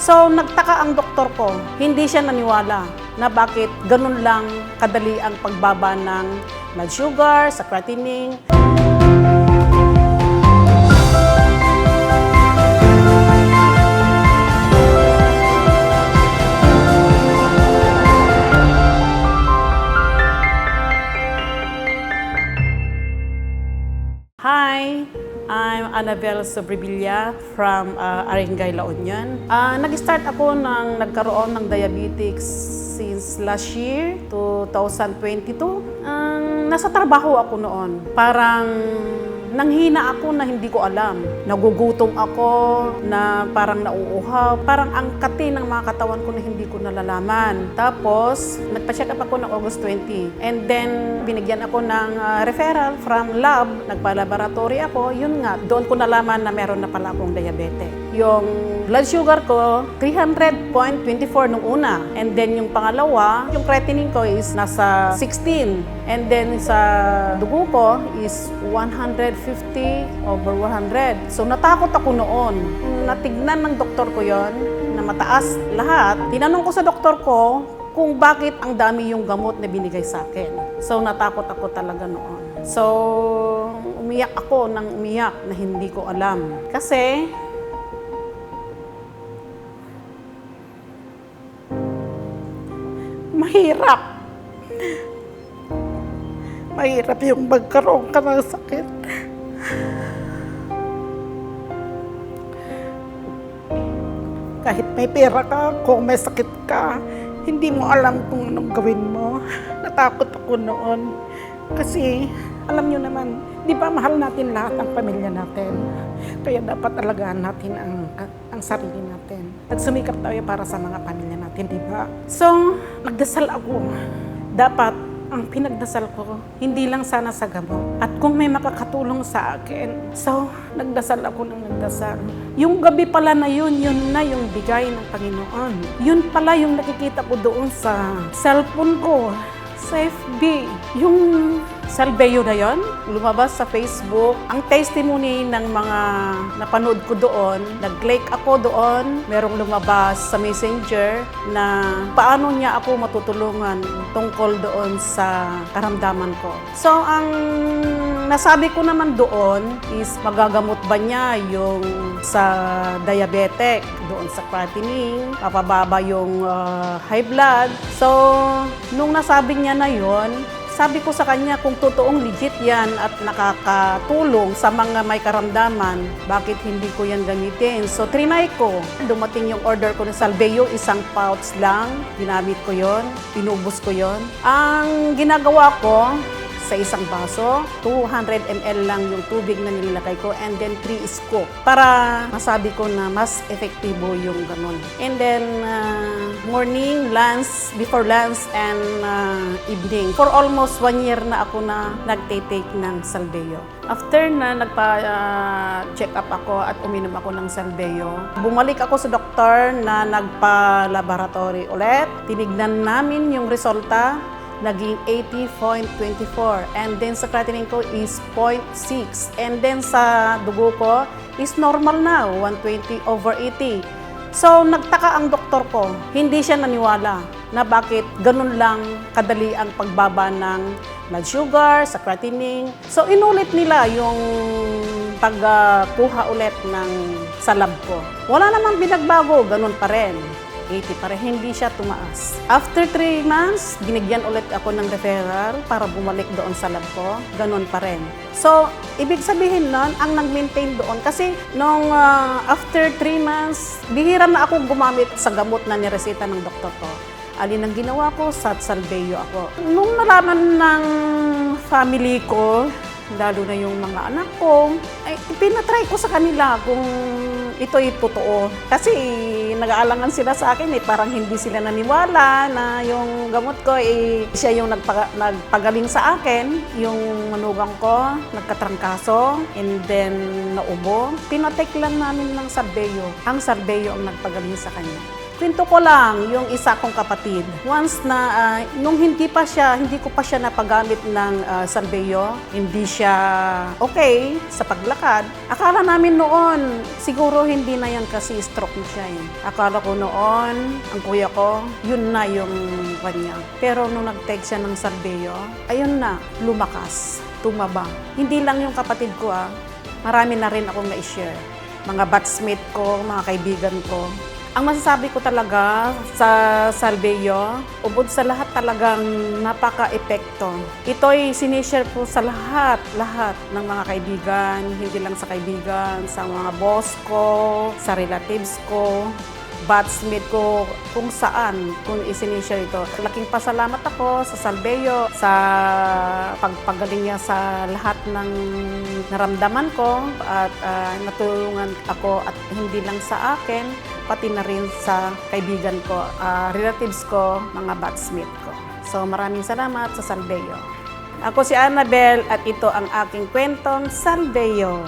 So, nagtaka ang doktor ko. Hindi siya naniwala na bakit ganun lang kadali ang pagbaba ng blood sugar, sa creatinine. Hi, I'm Annabel Sobrevilla from Arengay, La Union. Nag-start ako nang nagkaroon ng diabetes since last year, 2022. Nasa trabaho ako noon. Parang nanghina ako na hindi ko alam. Nagugutom ako, na parang nauuhaw. Parang ang kati ng mga katawan ko na hindi ko nalalaman. Tapos, nagpa-check up ako ng August 20. And then, binigyan ako ng referral from lab. Nagpa-laboratory ako. Yun nga, doon ko nalaman na meron na pala akong diabetes. Yung blood sugar ko, 300.24 nung una. And then, yung pangalawa, yung creatinine ko is nasa 16. And then, sa dugo ko is 150/100. So, natakot ako noon. Natignan ng doktor ko yon na mataas lahat. Tinanong ko sa doktor ko kung bakit ang dami yung gamot na binigay sa akin. So, natakot ako talaga noon. So, umiyak ako ng umiyak na hindi ko alam. Kasi, mahirap. Mahirap yung magkaroon ka ng sakit. Kahit may pera ka, kung may sakit ka, hindi mo alam kung anong gawin mo. Natakot ako noon. Kasi, alam nyo naman, di ba mahal natin lahat ang pamilya natin? Kaya dapat alagaan natin ang sarili natin. Nagsumikap tayo para sa mga pamilya natin, di ba? So, nagdasal ako. Dapat ang pinagdasal ko, hindi lang sana sa gamot. At kung may makakatulong sa akin, so, nagdasal ako ng nagdasal. Yung gabi pala na yun na yung bigay ng Panginoon. Yun pala yung nakikita ko doon sa cellphone ko, sa FB. Yung Salveyo na yun, lumabas sa Facebook. Ang testimony ng mga napanood ko doon, nag-like ako doon, merong lumabas sa Messenger na paano niya ako matutulungan tungkol doon sa karamdaman ko. So, ang nasabi ko naman doon is magagamot ba niya yung sa diabetic, doon sa creatinine, papababa yung high blood. So, nung nasabi niya na yon, sabi ko sa kanya kung totoong legit yan at nakakatulong sa mga may karamdaman, bakit hindi ko yan gamitin? So, trinay ko. Dumating yung order ko ng Salveyo, isang pouch lang. Ginamit ko yon, pinubos ko yon. Ang ginagawa ko, sa isang baso, 200 ml lang yung tubig na nilalagay ko, and then 3 scoop para masabi ko na mas efektibo yung ganun. And then, morning, lunch, before lunch, and evening. For almost 1 year na ako na nagtitake ng Salveyo. After na nagpa-check up ako at uminom ako ng Salveyo, bumalik ako sa doktor na nagpa-laboratory ulit. Tinignan namin yung resulta, naging 80.24. And then sa creatinine ko is 0.6. And then sa dugo ko is normal na, 120/80. So, nagtaka ang doktor ko. Hindi siya naniwala na bakit ganun lang kadali ang pagbaba ng blood sugar, sa creatinine. So, inulit nila yung pagkuha ulit sa lab ko. Wala namang binagbago, ganun pa rin. 80 para hindi siya tumaas. After 3 months, binigyan ulit ako ng referral para bumalik doon sa lab ko. Ganun pa rin. So, ibig sabihin nun, ang nag-maintain doon. Kasi nung after 3 months, bihira na akong gumamit sa gamot na niresita ng doktor ko. Alin ang ginawa ko, sa Salveyo ako. Nung nalaman ng family ko, lalo na yung mga anak ko, ay pinatry ko sa kanila kung ito'y totoo. Kasi nag-aalangan sila sa akin, parang hindi sila naniwala na yung gamot ko, siya yung nagpagaling sa akin. Yung manugang ko, nagkatrangkaso, and then naubo. Pinatake lang namin ng Salveyo. Ang Salveyo ang nagpagaling sa kanya. Kwento ko lang yung isa kong kapatid. Once na, nung hindi ko pa siya napagamit ng Salveyo, hindi siya okay sa paglakad. Akala namin noon, siguro hindi na yan kasi stroke na siya eh. Akala ko noon, ang kuya ko, yun na yung kanya. Pero nung nag-take siya ng Salveyo, ayun na, lumakas, tumaba. Hindi lang yung kapatid ko marami na rin akong na-share. Mga batchmate ko, mga kaibigan ko. Ang masasabi ko talaga sa Salveyo, ubod sa lahat talagang napaka-epekto. Ito'y sinishare ko sa lahat ng mga kaibigan, hindi lang sa kaibigan, sa mga boss ko, sa relatives ko, batchmate ko, kung saan, kung isinishare ito. Laking pasalamat ako sa Salveyo, sa pagpagaling niya sa lahat ng naramdaman ko at natulungan ako at hindi lang sa akin, pati na rin sa kaibigan ko, relatives ko, mga batchmate ko. So maraming salamat sa Salveyo. Ako si Annabel at ito ang aking kwentong Salveyo.